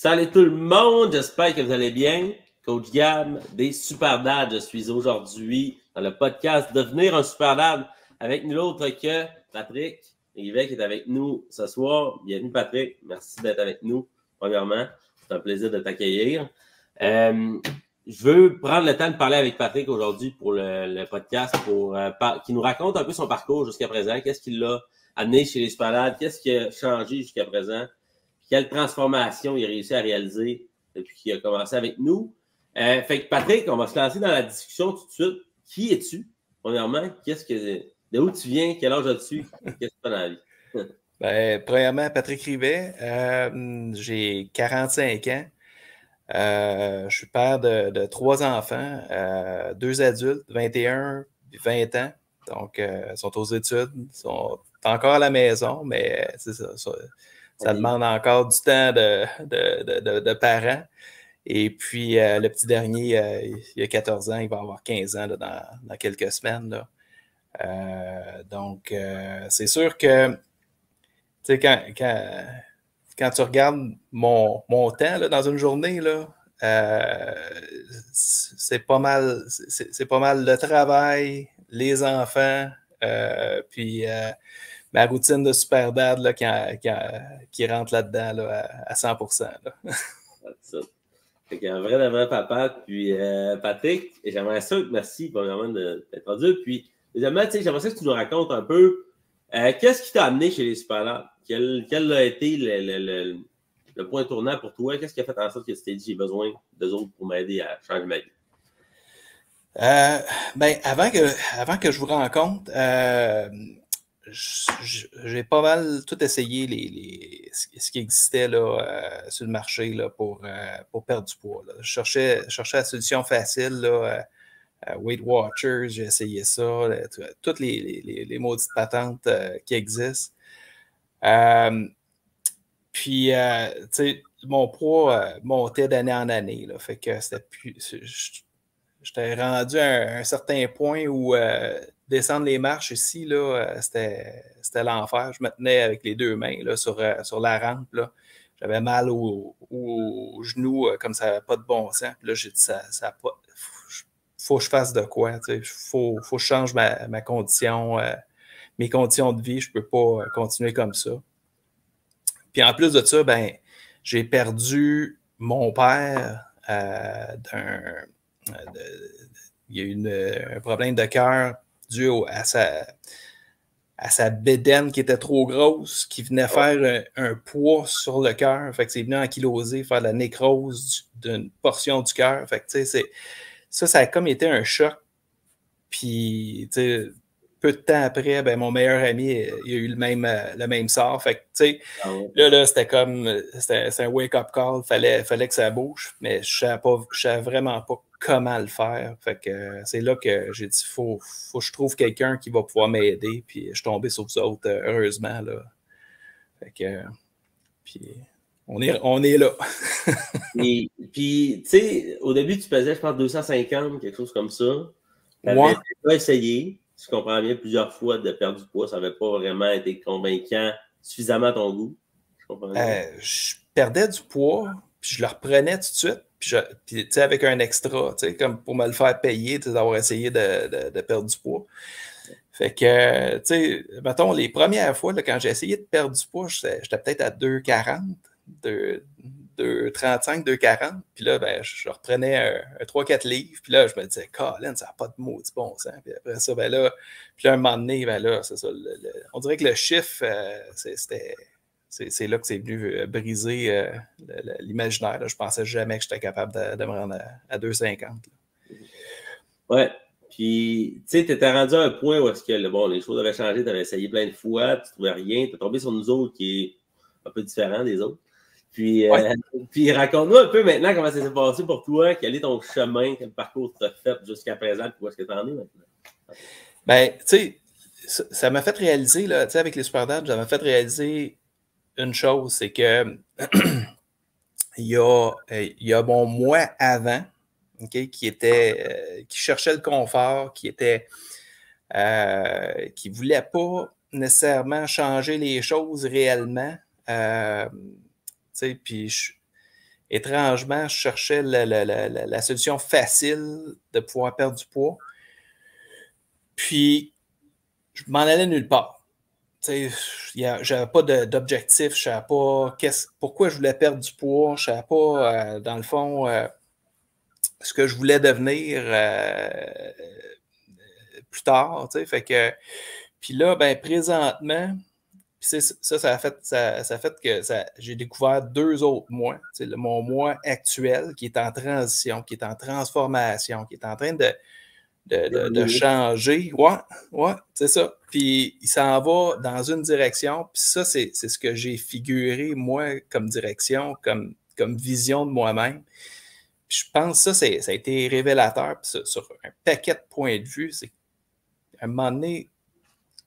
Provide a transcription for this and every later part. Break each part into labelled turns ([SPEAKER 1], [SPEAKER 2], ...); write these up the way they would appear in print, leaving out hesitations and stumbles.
[SPEAKER 1] Salut tout le monde, j'espère que vous allez bien. Coach Gab des Super Dads, je suis aujourd'hui dans le podcast Devenir un Super Dad avec nul autre que Patrick Rivet qui est avec nous ce soir. Bienvenue Patrick, merci d'être avec nous. Premièrement, c'est un plaisir de t'accueillir. Je veux prendre le temps de parler avec Patrick aujourd'hui pour le podcast pour qu'il nous raconte un peu son parcours jusqu'à présent. Qu'est-ce qui l'a amené chez les Super Dads? Qu'est-ce qui a changé jusqu'à présent? Quelle transformation il a réussi à réaliser depuis qu'il a commencé avec nous. Fait que Patrick, on va se lancer dans la discussion tout de suite. Qui es-tu? Premièrement, de où tu viens? Quel âge as-tu? Qu'est-ce que tu fais dans la vie?
[SPEAKER 2] Premièrement, Patrick Rivet, j'ai 45 ans. Je suis père de 3 enfants, 2 adultes, 21 et 20 ans. Donc, ils sont aux études, ils sont encore à la maison, mais c'est ça. Ça demande encore du temps de parents. Et puis, le petit dernier, il a 14 ans, il va avoir 15 ans là, dans quelques semaines. Là. Donc, c'est sûr que, tu sais, quand tu regardes mon temps là, dans une journée, là, c'est pas mal le travail, les enfants, puis ma routine de super dad là, qui rentre là-dedans là, à 100%. Là.
[SPEAKER 1] Ça. Fait qu'un vrai papa. Puis Patrick, j'aimerais ça, merci premièrement de t'être rendu. Puis deuxièmement, j'aimerais ça que tu nous racontes un peu qu'est-ce qui t'a amené chez les Super Dads? Quel a été le point tournant pour toi? Qu'est-ce qui a fait en sorte que tu t'es dit j'ai besoin d'eux autres pour m'aider à changer ma vie?
[SPEAKER 2] Avant que je vous rencontre, j'ai pas mal tout essayé ce qui existait là, sur le marché là, pour perdre du poids. Là. Je cherchais la solution facile, là, Weight Watchers, j'ai essayé ça, toutes les maudites patentes qui existent. Puis, tu sais, mon poids montait d'année en année. Là, fait que c'était plus. J'étais rendu à un certain point où descendre les marches ici, là, c'était l'enfer. Je me tenais avec les 2 mains là, sur la rampe. Là. J'avais mal au genou comme ça n'avait pas de bon sens. Puis là, j'ai dit, ça pas, faut que je fasse de quoi. Il faut que je change ma condition, mes conditions de vie. Je ne peux pas continuer comme ça. Puis en plus de ça, ben, j'ai perdu mon père il y a eu un problème de cœur dû à sa bédaine qui était trop grosse, qui venait faire un poids sur le cœur. Fait que c'est venu ankyloser, faire la nécrose d'une portion du cœur. Fait que tu sais, ça a comme été un choc. Puis, tu sais, peu de temps après, ben, mon meilleur ami, il a eu le même sort. Fait que, tu sais, là, c'était un wake-up call. Fallait que ça bouge, mais je savais vraiment pas comment le faire. Fait que c'est là que j'ai dit, faut que je trouve quelqu'un qui va pouvoir m'aider. Puis, je suis tombé sur vous autres, heureusement, là. Fait que, puis, on est là.
[SPEAKER 1] Puis, tu sais, au début, tu pesais, je pense, 250, quelque chose comme ça. Tu avais pas essayé, si je comprends bien, plusieurs fois de perdre du poids. Ça n'avait pas vraiment été convaincant, suffisamment à ton goût.
[SPEAKER 2] Je perdais du poids, puis je le reprenais tout de suite. Puis tu sais, avec un extra, tu sais, comme pour me le faire payer, d'avoir essayé de perdre du poids. Fait que, tu sais, mettons, les premières fois, là, quand j'ai essayé de perdre du poids, j'étais peut-être à 2,40, 2,35, 2,40. Puis là, ben, je reprenais un 3-4 livres. Puis là, je me disais, Colin, ça n'a pas de maudit bon sens. Puis après ça, ben là, puis là, un moment donné, ben là, c'est ça. On dirait que le chiffre, c'est là que c'est venu briser l'imaginaire. Je pensais jamais que j'étais capable de me rendre à 2,50.
[SPEAKER 1] Ouais. Puis, tu sais, tu étais rendu à un point où est-ce que les choses avaient changé, tu avais essayé plein de fois, tu ne trouvais rien, tu es tombé sur nous autres qui est un peu différent des autres. Puis, puis raconte-nous un peu maintenant comment ça s'est passé pour toi, quel est ton chemin, quel parcours tu as fait jusqu'à présent, puis où est-ce que tu en es maintenant?
[SPEAKER 2] Ben, tu sais, ça m'a fait réaliser, là, tu sais, avec les Super Dads, ça m'a fait réaliser une chose, c'est que il y a mon moi avant, okay, qui cherchait le confort, qui voulait pas nécessairement changer les choses réellement. Puis étrangement, je cherchais la solution facile de pouvoir perdre du poids. Puis, je m'en allais nulle part. Je n'avais pas d'objectif, je ne savais pas pourquoi je voulais perdre du poids, je ne savais pas, dans le fond, ce que je voulais devenir plus tard. Fait que, puis là, ben, présentement, ça a fait que j'ai découvert 2 autres mois. Mon moi actuel qui est en transition, qui est en transformation, qui est en train de changer. Ouais, c'est ça. Puis il s'en va dans une direction. Puis ça, c'est ce que j'ai figuré, moi, comme direction, comme vision de moi-même. Puis je pense que ça a été révélateur. Puis sur un paquet de points de vue, c'est qu'à un moment donné,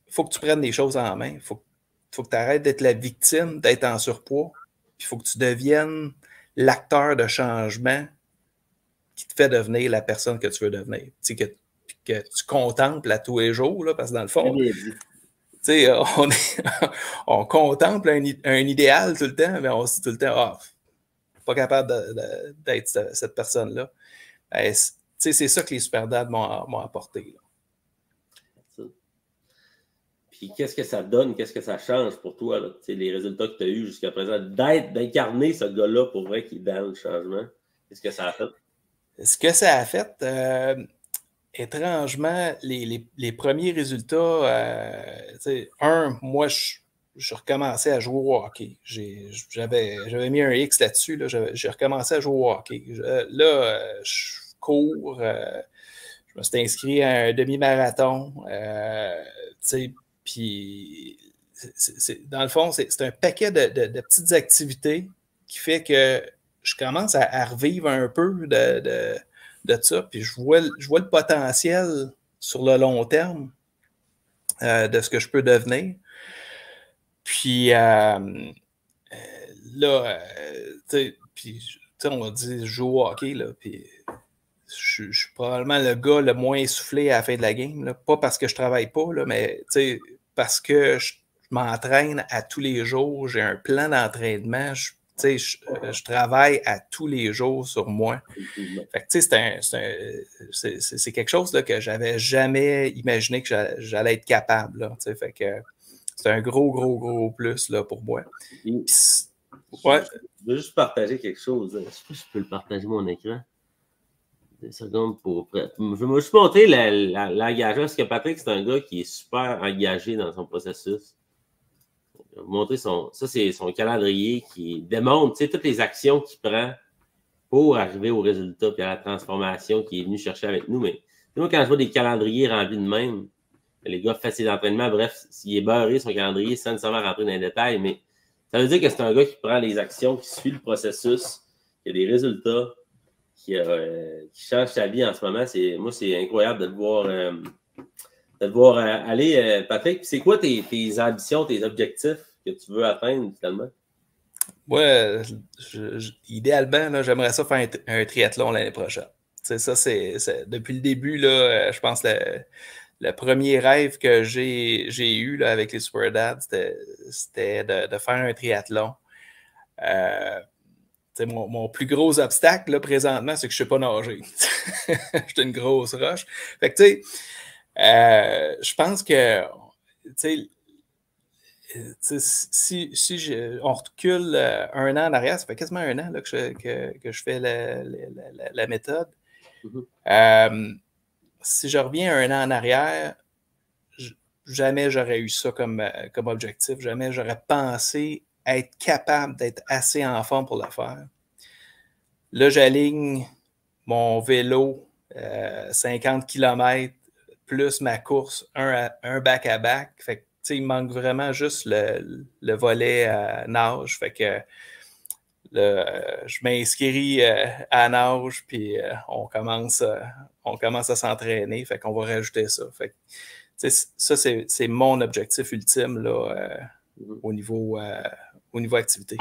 [SPEAKER 2] il faut que tu prennes les choses en main. Il faut que tu arrêtes d'être la victime, d'être en surpoids. Puis il faut que tu deviennes l'acteur de changement qui te fait devenir la personne que tu veux devenir. Tu sais, que tu contemples à tous les jours, là, parce que dans le fond, on contemple un idéal tout le temps, mais on se dit tout le temps, pas capable d'être cette personne-là. C'est ça que les Superdads m'ont apporté. Là.
[SPEAKER 1] Puis qu'est-ce que ça donne, qu'est-ce que ça change pour toi, là? Les résultats que tu as eus jusqu'à présent, d'incarner ce gars-là pour vrai qui est dans le changement, qu'est-ce que ça a fait?
[SPEAKER 2] Ce que ça a fait, étrangement, les premiers résultats, moi, je recommençais à jouer au hockey. J'avais mis un X là-dessus. Là, j'ai recommencé à jouer au hockey. Je cours. Je me suis inscrit à un demi-marathon. Puis, dans le fond, c'est un paquet de petites activités qui fait que je commence à revivre un peu de ça. Puis, je vois le potentiel sur le long terme de ce que je peux devenir. Puis là, on va dire, je joue au hockey, là, puis je suis probablement le gars le moins essoufflé à la fin de la game, là. Pas parce que je travaille pas, là, mais parce que je m'entraîne à tous les jours, j'ai un plan d'entraînement, je travaille à tous les jours sur moi. Fait que, c'est quelque chose là, que j'avais jamais imaginé que j'allais être capable. Là, fait que c'est un gros plus là, pour moi.
[SPEAKER 1] Ouais. Je veux juste partager quelque chose. Je sais pas si je peux le partager mon écran. Des secondes pour. Je vais juste montrer l'engagement. Parce que Patrick, c'est un gars qui est super engagé dans son processus. Je vais montrer ça, c'est son calendrier qui démontre toutes les actions qu'il prend pour arriver au résultat et à la transformation qu'il est venu chercher avec nous. Mais moi, quand je vois des calendriers remplis de même, les gars font ses entraînements, bref, s'il est beurré son calendrier sans nécessairement rentrer dans les détails, mais ça veut dire que c'est un gars qui prend les actions, qui suit le processus, qui a des résultats, qui change sa vie en ce moment. Moi, c'est incroyable de te voir aller, Patrick. C'est quoi tes ambitions, tes objectifs que tu veux atteindre finalement?
[SPEAKER 2] Ouais, idéalement, là, j'aimerais ça faire un triathlon l'année prochaine. Ça, c'est depuis le début, là, je pense le premier rêve que j'ai eu là, avec les Superdads, c'était de faire un triathlon. Mon plus gros obstacle là, présentement, c'est que je ne sais pas nager. J'étais une grosse roche. Fait que, tu sais, je pense que, si on recule 1 an en arrière, ça fait quasiment 1 an là, que je fais la méthode. Si je reviens 1 an en arrière, jamais j'aurais eu ça comme objectif. Jamais j'aurais pensé être capable d'être assez en forme pour le faire. Là, j'aligne mon vélo 50 km plus ma course, un back-à-back. Fait que, il manque vraiment juste le volet nage. Fait que je m'inscris à nage, puis on commence à s'entraîner. Fait qu'on va rajouter ça. Fait que, ça, c'est mon objectif ultime là, au niveau activité.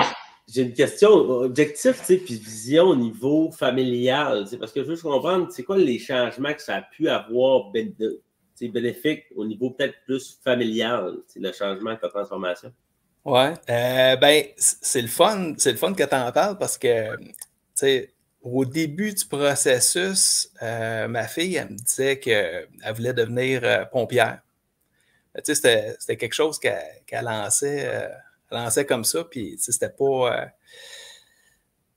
[SPEAKER 1] J'ai une question, objectif, puis vision au niveau familial, parce que je veux comprendre, c'est quoi les changements que ça a pu avoir bénéfique au niveau peut-être plus familial, le changement, la transformation?
[SPEAKER 2] Ouais, ben, c'est le fun que tu en parles parce que sais, au début du processus, ma fille, elle me disait qu'elle voulait devenir pompière. Tu sais, c'était quelque chose qu'elle lançait comme ça, puis c'était pas...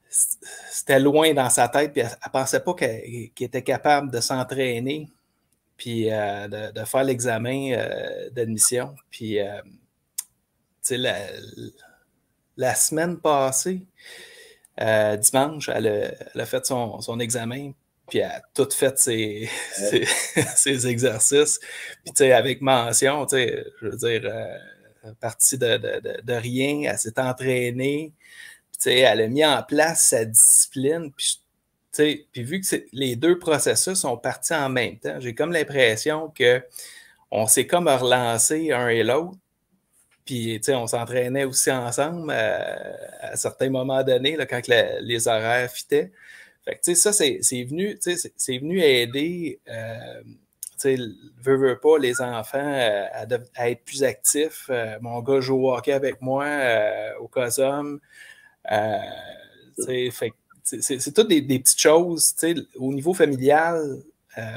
[SPEAKER 2] c'était loin dans sa tête, puis elle ne pensait pas qu'elle était capable de s'entraîner, puis de faire l'examen d'admission. Puis, tu sais, la semaine passée, dimanche, elle a fait son examen, puis elle a tout fait ses exercices. Puis, tu sais, avec mention, tu sais, je veux dire, partie de rien, elle s'est entraînée. Puis, tu sais, elle a mis en place sa discipline. Puis, tu sais, puis vu que les deux processus sont partis en même temps, j'ai comme l'impression qu'on s'est comme relancé un et l'autre. Puis, tu sais, on s'entraînait aussi ensemble à certains moments donnés, là, quand les horaires fitaient. Fait que, tu sais, ça, c'est venu aider, tu sais, veut pas, les enfants à être plus actifs. Mon gars joue au hockey avec moi au COSOM. Tu sais, fait que, c'est toutes des petites choses, tu sais, au niveau familial.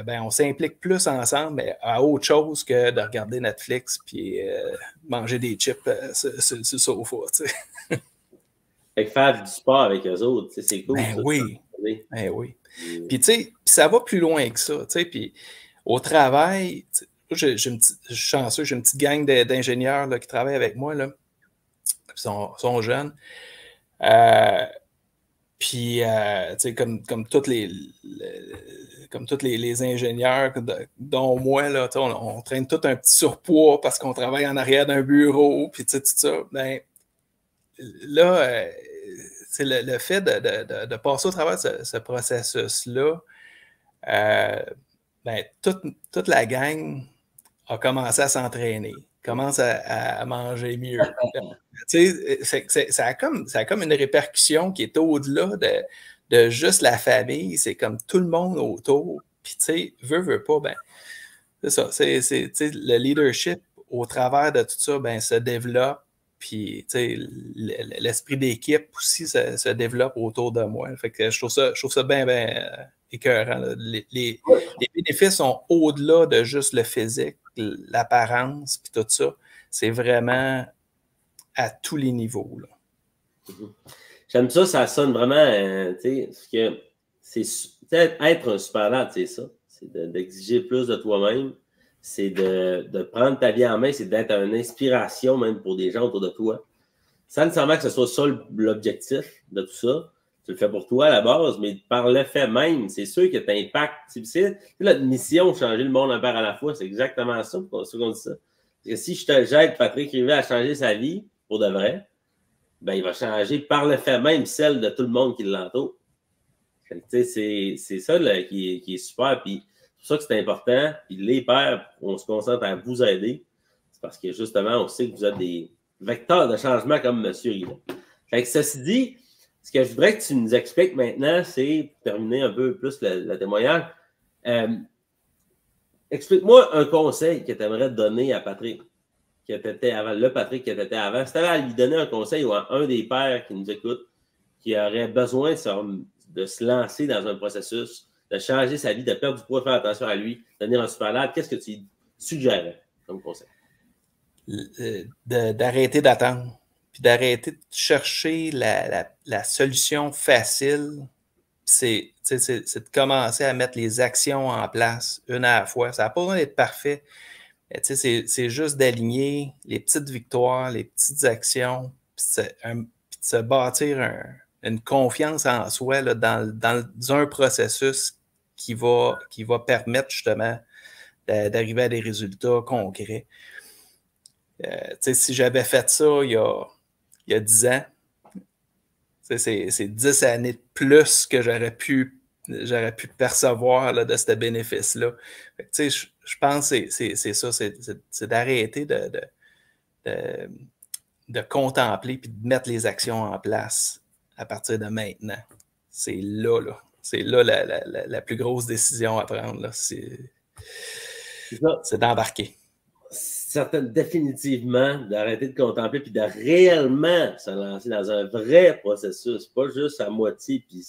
[SPEAKER 2] Ben, on s'implique plus ensemble, mais à autre chose que de regarder Netflix puis manger des chips sur le sofa. Tu sais.
[SPEAKER 1] Fait que faire du sport avec eux autres, c'est cool.
[SPEAKER 2] Ben
[SPEAKER 1] ça,
[SPEAKER 2] oui. Ben oui.
[SPEAKER 1] Mm.
[SPEAKER 2] Puis, tu sais, ça va plus loin que ça. Tu sais, puis au travail, je suis chanceux, j'ai une petite gang d'ingénieurs qui travaillent avec moi. Là. Ils sont jeunes. Puis, tu sais, comme tous les ingénieurs, dont moi, là, on traîne tout un petit surpoids parce qu'on travaille en arrière d'un bureau, puis tout ça. Ben, là, c'est le fait de passer au travers de ce processus-là, ben, toute la gang a commencé à s'entraîner, commence à manger mieux. Ça a comme une répercussion qui est au-delà de juste la famille. C'est comme tout le monde autour. Puis, tu sais, veut pas, ben, c'est ça. Le leadership au travers de tout ça, ben, se développe. Puis, tu sais, l'esprit d'équipe aussi se développe autour de moi. Fait que je trouve ça bien, écœurant. Là. Les bénéfices sont au-delà de juste le physique, l'apparence, puis tout ça. C'est vraiment à tous les niveaux. Là.
[SPEAKER 1] J'aime ça, ça sonne vraiment, tu sais, parce que c'est être un super dad, c'est ça. C'est d'exiger plus de toi-même. C'est de prendre ta vie en main, c'est d'être une inspiration même pour des gens autour de toi. Sans nécessairement que ce soit ça l'objectif de tout ça. Tu le fais pour toi à la base, mais par le fait même, c'est sûr que tu impactes. C'est notre mission, changer le monde un père à la fois, c'est exactement ça, c'est qu'on dit ça. Parce que si j'aide Patrick Rivet à changer sa vie, pour de vrai, ben, il va changer par le fait même celle de tout le monde qui l'entoure. C'est ça là, qui est super. Puis c'est pour ça que c'est important. Puis les pères, on se concentre à vous aider. C'est parce que justement, on sait que vous êtes des vecteurs de changement comme M. Rivet. Fait que ceci dit, ce que je voudrais que tu nous expliques maintenant, c'est pour terminer un peu plus le témoignage. Explique-moi un conseil que tu aimerais donner à Patrick, qui était avant, le Patrick qui était avant. Si tu avais à lui donner un conseil ou à un des pères qui nous écoute, qui aurait besoin de se lancer dans un processus, de changer sa vie, de perdre du poids, de faire attention à lui, de devenir un super dad, qu'est-ce que tu suggérais comme conseil?
[SPEAKER 2] D'arrêter d'attendre, puis d'arrêter de chercher la solution facile. C'est de commencer à mettre les actions en place une à la fois. Ça n'a pas besoin d'être parfait. C'est juste d'aligner les petites victoires, les petites actions, puis de se bâtir une confiance en soi là, dans un processus qui va permettre justement d'arriver à des résultats concrets. Si j'avais fait ça il y a 10 ans, c'est 10 années de plus que j'aurais pu percevoir là, de ce bénéfice-là. Je pense que c'est ça, c'est d'arrêter de contempler puis de mettre les actions en place à partir de maintenant. C'est là. C'est là la plus grosse décision à prendre. C'est d'embarquer.
[SPEAKER 1] définitivement d'arrêter de contempler puis de réellement se lancer dans un vrai processus, pas juste à moitié puis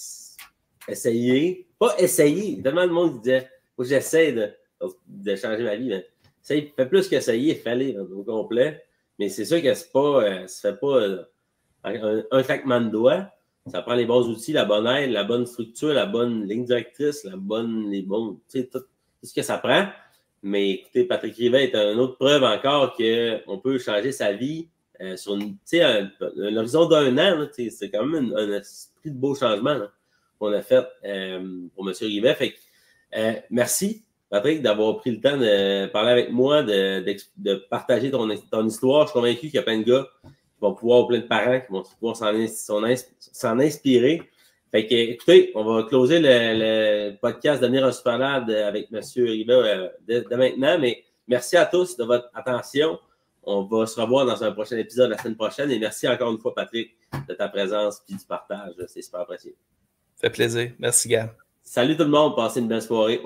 [SPEAKER 1] essayer. Pas essayer. Il y a tellement de monde qui disait faut que j'essaie de changer ma vie. Mais essaye, fais plus qu'essayer, fallait au complet. Mais c'est sûr que c'est pas, ça fait pas un claquement de doigts. Ça prend les bons outils, la bonne aide, la bonne structure, la bonne ligne directrice, les bons, tu sais, tout ce que ça prend. Mais écoutez, Patrick Rivet est une autre preuve encore qu'on peut changer sa vie sur un horizon d'un an. C'est quand même un esprit de beau changement qu'on a fait pour M. Rivet. Fait que, merci, Patrick, d'avoir pris le temps de parler avec moi, de partager ton histoire. Je suis convaincu qu'il y a plein de gars qui vont pouvoir, ou plein de parents qui vont pouvoir s'en inspirer. Fait que, écoutez, on va closer le podcast Devenir un Superlad avec M. Rivet de maintenant, mais merci à tous de votre attention. On va se revoir dans un prochain épisode la semaine prochaine et merci encore une fois, Patrick, de ta présence et du partage. C'est super apprécié.
[SPEAKER 2] Ça fait plaisir. Merci, Gab.
[SPEAKER 1] Salut tout le monde, passez une belle soirée.